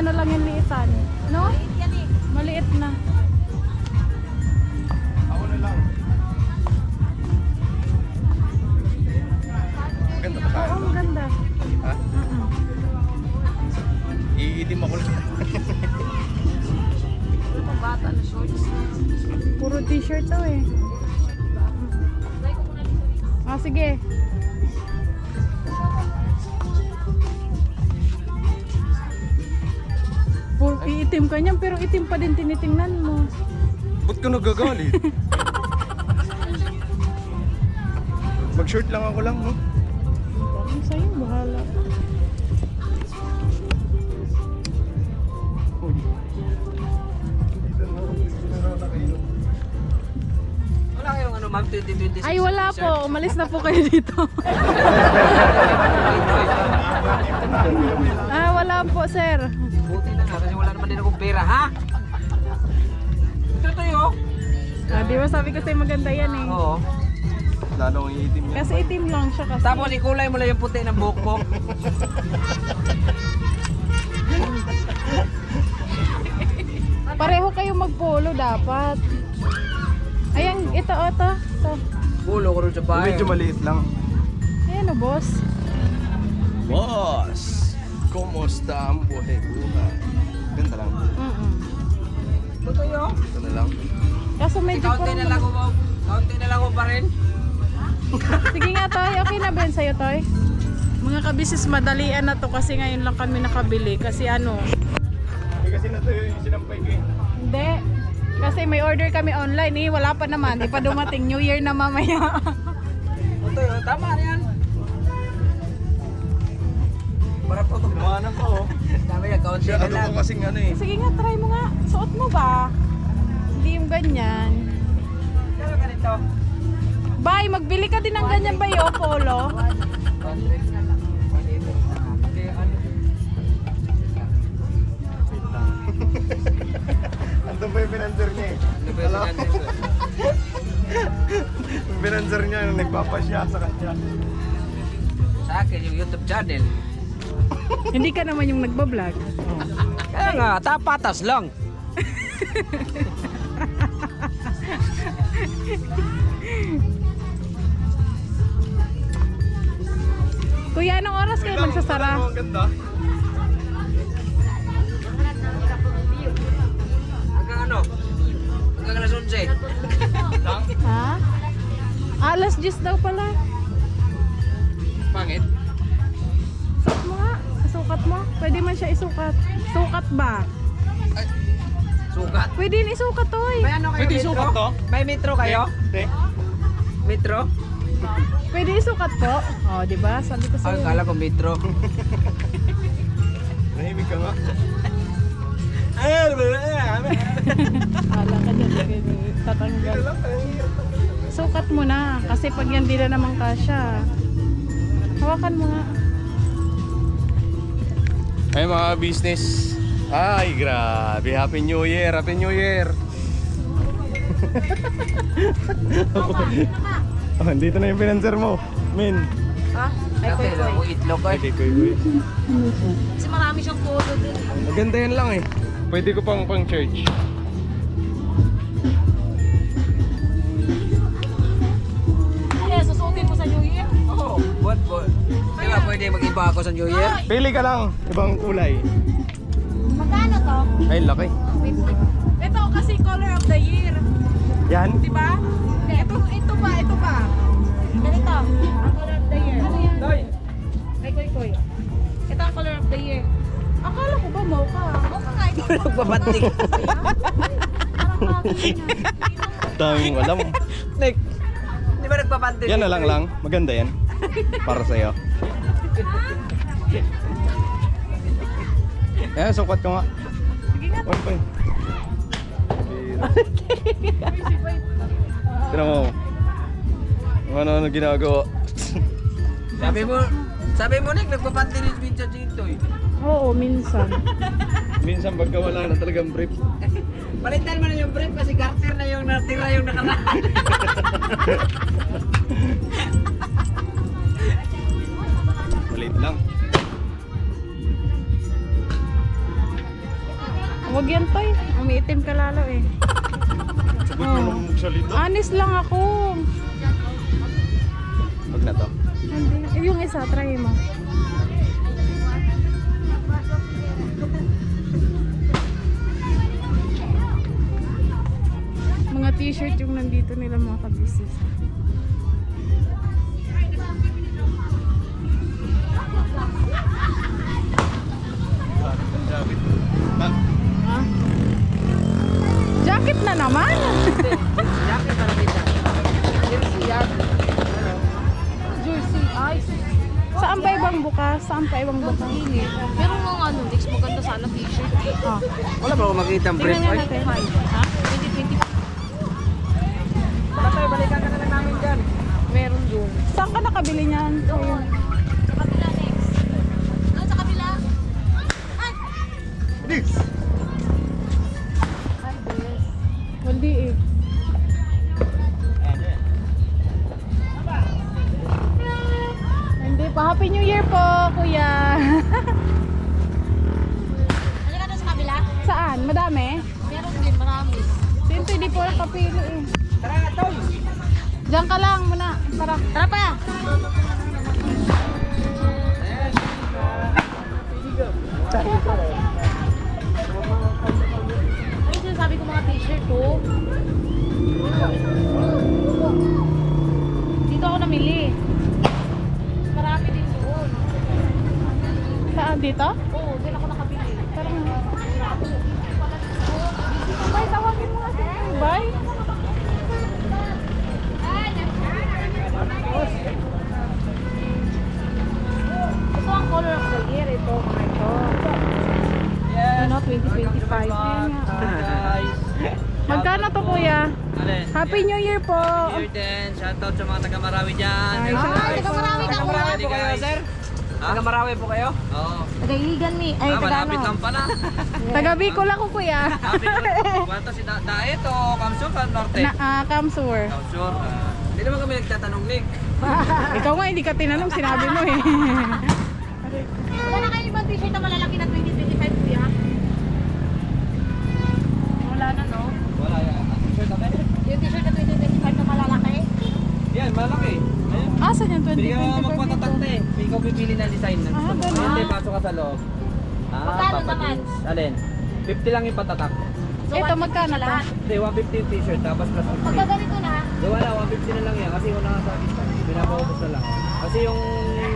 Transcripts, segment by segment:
na lang yung liitan. No? Maliit yan eh. Maliit na. Ako na lang. Maganda pa tayo. Oo, maganda. Ha? Iidim ako lang. Ito bata na shorts. Puro t-shirt to eh. Ah, sige. Puro iitim ka niyan, pero itim pa din tinitingnan mo. Ba't ka nagagalit? Mag-short lang ako lang, no? Parang sa'yo, bahala. Wala kayong ano ma'am, 2026? Ay, wala po. Umalis na po kayo dito. Ah, wala po, sir. Buti na nga kasi wala naman din akong pera, ha? Ito tayo. Ah, di ba sabi ko sa'yo maganda yan eh. Oo. Lalong iidim niya. Kasi itim lang siya kasi. Tapos ikulay mo lang yung puti ng buhok ko. Pareho kayo magpolo dapat. Ayan, ito. Pulo ko rin sa bahay. Medyo maliit lang. Ayan o, boss. Boss! Kumusta ang buhay-buhay? Ganda lang. Ito tayo. Ito na lang. Kaso medyo Kaunti na lang ko ba? Kaunti na lang ko pa rin. Sige nga, Toy. Okay na ba yun sa'yo, Toy? Mga kabisis, madalian na to kasi ngayon lang kami nakabili. Kasi ano, Kasi na ito yung sinampay ko eh. hindi. Kasi may order kami online eh. Wala pa naman. Di pa dumating. New Year na mamaya. Ito yun. Tama na yan. Para po ito. Lumanan pa oh. Dami yan. Kaunti Siya na ano lang. ko kasing ano eh. Sige nga, try mo nga. Suot mo ba? Hindi yung ganyan. Ano ganito? Bay, magbili ka din ng ganyan ba yo, polo? 100 na lang. 100. Kasi ano? Wait lang. Andun ba yung pinanser niya eh? Ano ba yung ganito? Yung pinanser niya, nagpapasya sa kanya. Sa akin yung YouTube channel. Hindi ka naman yung nagbablog. Kaya nga, tapatas lang. Kuya, anong oras kayo magsasara? Ang ganda. Hanggang ano? Hanggang alas 11. Lang? Ha? Alas 10 daw pala. Pangit. Suot mo nga. Sukat mo. Pwede man siya isukat. Sukat ba? Sukat. Pwede yun isukat, Toy. May ano kayo? Pwede metro? sukat to? May metro kayo? Te? Metro? Pwede isukat po. Oh, di ba? Sabi ko Ay, sa'yo. kala ko metro. Nahimik ka nga. Kala ka dyan. Tatanggal. Sukat mo na. Kasi pag yan di na naman kasya. Hawakan mo nga. Ay mga business. Ay grabe. Happy New Year. Happy New Year. Oh, dito na yung pinanser mo. Min. Ha? Dati lang akong itlog ay. Okay, kuy. Kasi marami siyang photo din. Maganda yan lang eh. Pwede ko pang church. Kaya susutin mo sa New Year? Oo. What? Di ba pwede mag-iba ako sa New Year? Pili ka lang. Ibang kulay. Magkano to? Ay, laki. Ito kasi color of the year. Yan. Di ba? Ito pa. Ganito. Ang color of the year. Ano yan? Toy! Ay, koy. Ito ang color of the year. Akala ko ba mocha? Mocha nga ito. Nagbabanting. Parang bagay na. Daming alam. Nick, di ba nagbabanting? Yan na lang. Maganda yan. Para sa'yo. Eh, sukat ko nga. Sige nga. Oy, boy. Tira mo. Ano ginagawa? Sabi mo Nick, nagbabanting rin minsan dito eh. Oo, minsan. Minsan pagka wala na talagang brief. Palitan mo na yung brief kasi garter na yung natira yung nakaraan. Maliit lang. Huwag yan, Toy. Umiitim ka lalo eh. Sagot mo lang magsalita. Honest lang ako. Huwag na to. Hindi. Yung isa, try mo. Mga t-shirt yung nandito nila mga kabisnes. Ah? Jacket na naman! Jacket na lang kita. Jersey yan. Jersey. Ay, saan pa ibang bukas? Saan pa ibang bukas? Pero mga ano, next maganda sana t-shirt. Ah. Wala ba akong makita ang brief? Tingnan nga Ay, natin. Ha? 2025. wala tayo, balikan ka na lang namin dyan. Meron doon. Saan ka nakabili niyan? Ayun. Sa kabila next. Doon sa kabila. Ay! Hindi eh. Hindi pa. Happy New Year po, kuya. Ano ka doon sa kabila? Saan? Madami? Meron din, marami. Sinto, hindi po nakapili eh. Tara nga, Toy. Diyan ka lang muna. Tara. Tara pa! Ano yung sinasabi ko mga t-shirt ko? Dito ako namili. Marami din doon. Saan? Dito? Oo, din ako nakabili. Tara nga. Bay, tawagin mo nga si Bay. Ito ang color of the year. Ito, mga ito. Ano, 2025. Yan nga. Guys. Magkano to, kuya? Alin? Happy New Year po. Here din. Shoutout sa mga taga-Marawi dyan. Ay, Ay, taga-Marawi ka, Taga-Marawi kuya. po kayo, sir? Taga-Marawi po kayo? Oo. Taga-Iligan mi. Ay, Malapit taga-ano. lang pala. Taga Bicol ako, kuya. Kwanto si Daet o Kamsur ka Norte? Kamsur. Kamsur. Hindi naman kami nagtatanong, Nick. Ikaw nga, hindi ka tinanong. Sinabi mo eh. Wala na kayo ibang t-shirt na malalaki na 2025, kuya? Wala na, no? Wala yan. Ang t-shirt natin? Yung t-shirt na 2025 na malalaki? Yan, malaki. Ayun. Asan yung Pwede ka 2025 magpatatak dito? na eh. Pwede ka pipili ng design na gusto mo. ganun. Ayun, tayo, pasok ka sa loob. Magkano Papa naman? jeans. Alin? 50 lang yung patatak. Ito, magkano to? Hindi, 150 yung t-shirt tapos plus 50. Pagka ganito na, Di wala, 150 na lang yan kasi una ka sa kita. Pinapaubos na lang. Kasi yung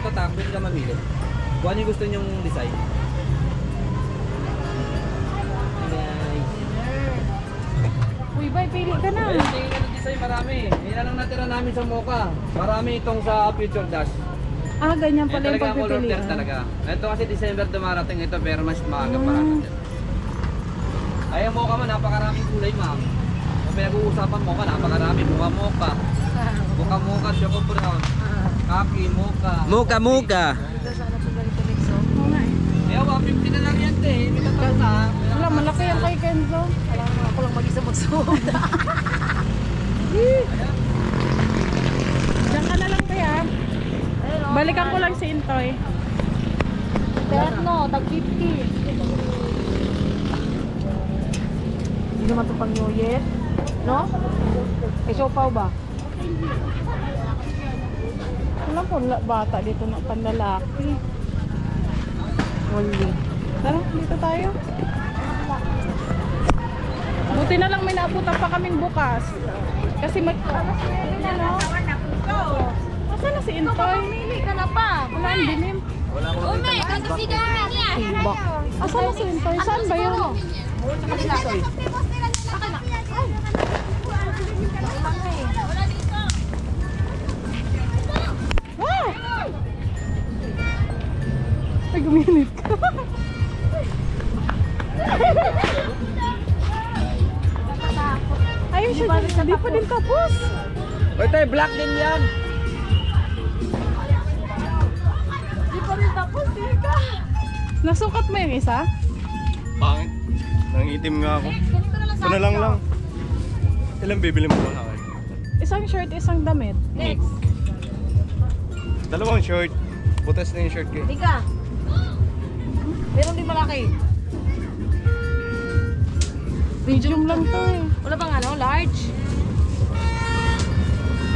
tatak, pwede ka mamili. Kung ano yung gusto nyong design. Guys. Uy, Bay, pili ka na. Ayun, tingin ka ng design, marami. Yan lang natira namin sa Mocha. Marami itong sa Future Dash. Ah, ganyan Ito pala yung talaga ang color pagpipilian. pair talaga. Ito kasi December dumarating ito pero mas maaga para natin. Ay, ang Mocha man, napakaraming kulay, ma'am. Kung pinag-uusapan mo ka, napakarami. Mocha. Mocha, Choco Brown. Kaki, Mocha. Mocha. dito sa ano po ganito next, oh. Oo nga eh. Eh, 150 na lang yan, te. May tatak na. Wala, malaki yan kay Kenzo. Alam mo, ako lang mag-isa magsuot. Diyan ka na lang, kuya. Ayun, oh. Balikan ko lang si Intoy. Terno, tag 50. Hindi naman ito pang New Year. No? May siopaw ba? Wala po bata dito na panlalaki. Only. Tara, dito tayo. Buti na lang may naabutan pa kaming bukas. Kasi alas 9 na, no? Asan na si Intoy? Pumili ka na pa. Wala ang dilim. Ume, kasisigahan niya. Asan na si Intoy? Saan ba yun? Sa kanila. Akin na. Ah! Ay, guminit ka. Ayun siya, hindi pa din tapos. Oy, tayo, black din yan. Hindi pa rin tapos, ka. Nasukat mo yung isa? Pangit. Nangitim nga ako. Ganito na lang Ito na lang. Ilang bibili mo ba sa akin? Isang shirt, isang damit. Next. Dalawang short. Butas na yung short ko. Hindi ka. Meron din malaki. Medium lang to eh. Wala bang ano, large?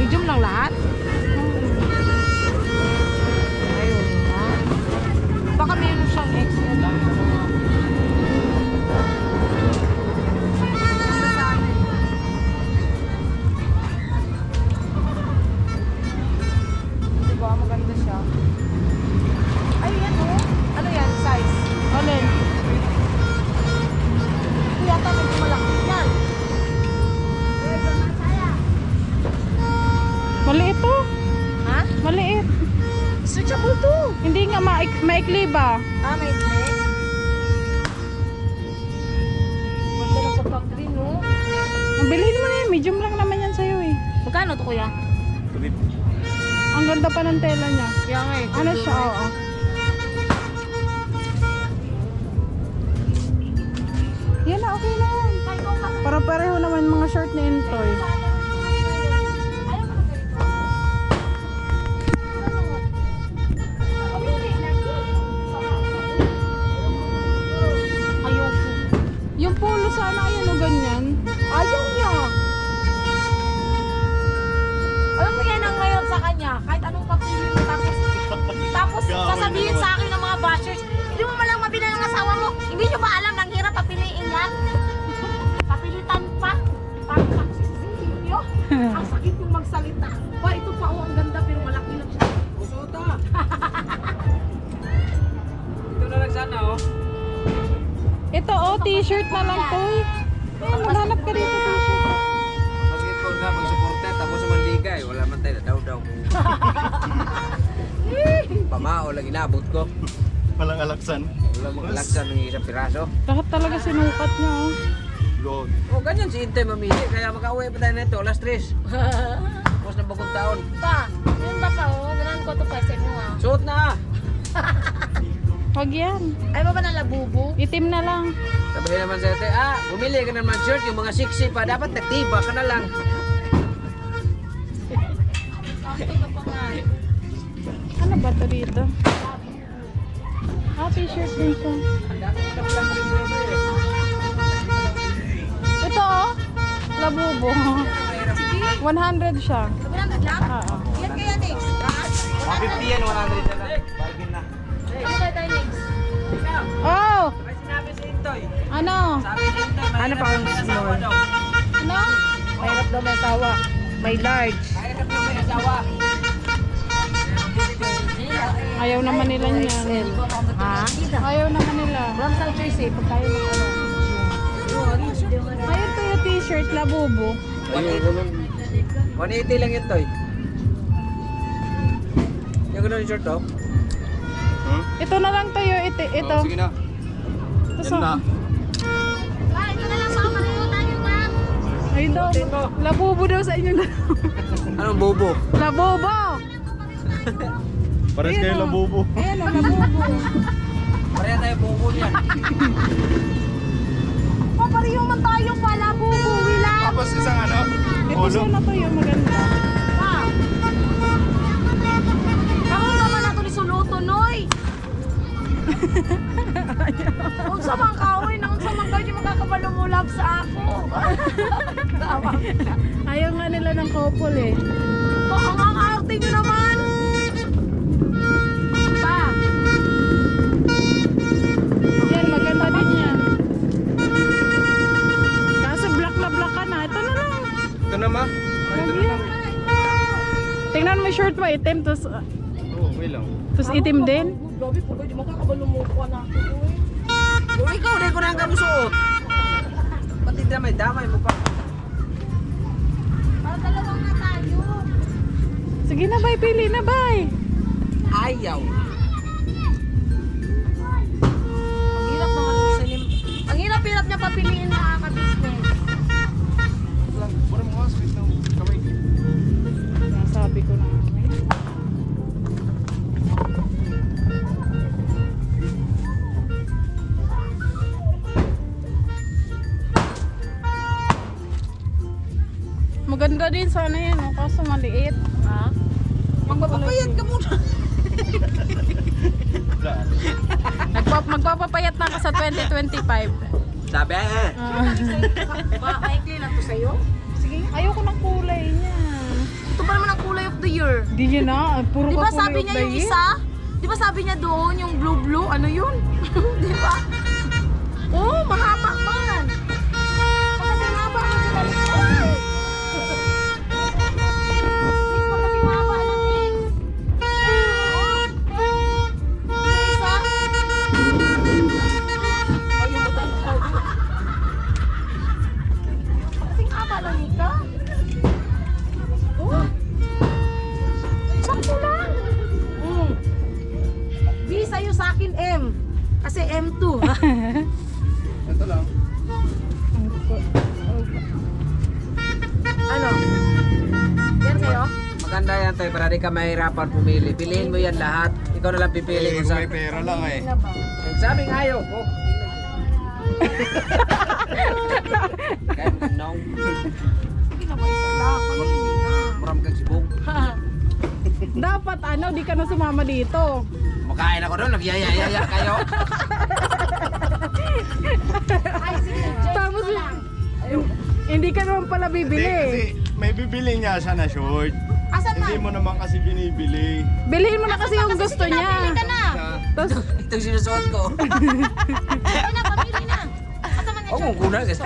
Medium lang lahat? Ayun na. Baka meron siyang XL lang. Diba, maganda siya. Ay, yan oh. Ano yan, size? Alin? Ito yata medyo malaki yan. Maliit to. Ha? Maliit. Stretchable to. Hindi nga maikli ba? Ah, may net. Ganda ng pagka-green, no? Bilhin mo na yan. Medium lang naman yan sa'yo eh. Magkano to, kuya? Ang ganda pa ng tela niya. Kaya nga eh. Ano siya? Oo. Yan na, okay na yan. Para pareho naman mga short ni Entoy. Ayoko. Yung polo sana, ayan o ganyan. Ayaw niya. Alam mo yan ang ngayon sa kanya. Kahit anong papili mo tapos sasabihin sa akin ng mga bashers, hindi mo malang mabili ng asawa mo. Hindi nyo ba alam nang hirap papiliin yan? Papilitan pa. Tapos saksisihin nyo. Ang sakit yung magsalita. Ba, ito pa oh, ang ganda pero malaki lang siya. Usota. Ito na lang sana oh. Ito oh, t-shirt na lang to. Ayan, maghanap ka dito t-shirt. Basketball nga, mag-supporte, tapos manliga eh. Wala man tayo na daw-daw. Pamao lang inabot ko. Walang alaksan. Wala mong laksan ng isang piraso. Lahat talaga sinukat niya oh. Lord. O ganyan si Intay mamili, kaya mag-away pa tayo nito, alas 3. Tapos na bagong taon. Pa, yun ba pa oh? Ganun ko to pwese mo ah. Suot na! Wag yan. Ay ba ba ng labubo? Itim na lang. Sabi naman sa ate, bumili ka naman shirt, yung mga sexy pa, dapat nagtiba ka na lang. Ano ba to dito? Ah, t-shirt din siya. Ito oh. Labubo. 100 siya. 100 lang? Oo. Ilan kaya next? 50 yan, 100 na lang. Bargain na. Ano kaya tayo next? Oh! May sinabi si Intoy. Ano? Sabi ni Intoy, ano pa ang small? Ano? Mahirap daw may asawa. May large. Kaya ka may asawa. Ayaw naman nila niyan. Ha? Ayaw naman nila. Walang sa choice eh. Pag tayo ng ano. Ayun to yung t-shirt, labubo. 180 lang yun, Toy. Yung ganun yung shirt, oh. Ito na lang tayo. Ito. Sige na. Ito Yan na. Ito na lang ba? Pareho tayo ba? Ayun daw. Labubo daw sa inyo. Anong bobo? Labubo! Pares Ayun, kayo oh. labubo. Ayan o, labubo. Pareha tayo bobo niyan. Pareho man tayo pa. Labubo. Wila. Tapos isang ano? Ito sana to yung maganda. Pa. Ako naman na ito ni Suluto, Noy. Kung sa mga kawin, kung sa mga kawin, magkakabalumulab sa ako. Tawa. Ayaw nga nila ng couple eh. Ang arte nyo naman. Pa. Yan, maganda din yan. Kaso black na black ka na. Ito na lang. Ito na ma. Ito na lang. Tingnan mo yung shirt mo, itim. Tapos Okay lang. itim din. Grabe po, di magkakabalumukuha na ako. Kung ikaw, di ko na hanggang suot. Pati damay mo pa. Para dalawang na tayo. Sige na, bay. Pili na, bay. Ayaw. Ang hirap naman sa Ang hirap niya papiliin na ka-business. Pura mo nga, space na kamay. Sabi ko na. Maganda din sana yan, oh, kaso maliit. Ha? Magpapayat ka muna. Magpapapayat na ka sa 2025. Dabe eh. Maikli lang to sa'yo. Sige, ayoko ng kulay niya. Ito pa naman ang kulay of the year. Di niya na, puro Di ka ba kulay sabi of niya the yung year. isa? Di ba sabi niya doon yung blue? Ano yun? Di ba? Oh, mahaba man. Makasing haba man sila. Ay! Next, makasing haba lang, next. Oh. Isa. Ayun mo tayo. Makasing haba lang, Nika. Oh. Sakto lang. B sa'yo, sa akin M. Kasi M2. Ito lang. Ano? Yan sa'yo? Maganda yan tayo para di ka mahirapan pumili. Piliin mo yan lahat. Ikaw na lang pipili kung Kung may saan. pera lang eh. Na ba? Ang sabing ayaw ko. Kaya no. Sige na ba isa lang? Pamili na. Maram kang sibog. Dapat ano, di ka na sumama dito. Makain ako doon. Nagyayayaya kayo. Ay, sige. Jersey Tapos, ko lang. hindi ka naman pala Hindi, kasi bibili. may bibili niya siya na short. Asan Hindi man? mo naman kasi binibili. Bilhin mo na kasi yung gusto Sige na, pili niya. ka na. Tapos, Itong sinusuot ko. Pili na, pamili na. Asan man yung Huwag short? mong kunan kasi.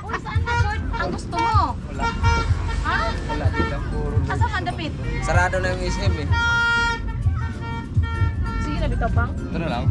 Uy, saan na short ang gusto mo? Wala. Ha? Wala. Dito ang puro. Asan man dapit? Sarado na yung SM eh. Sige na, bitaw bang? Ito na lang.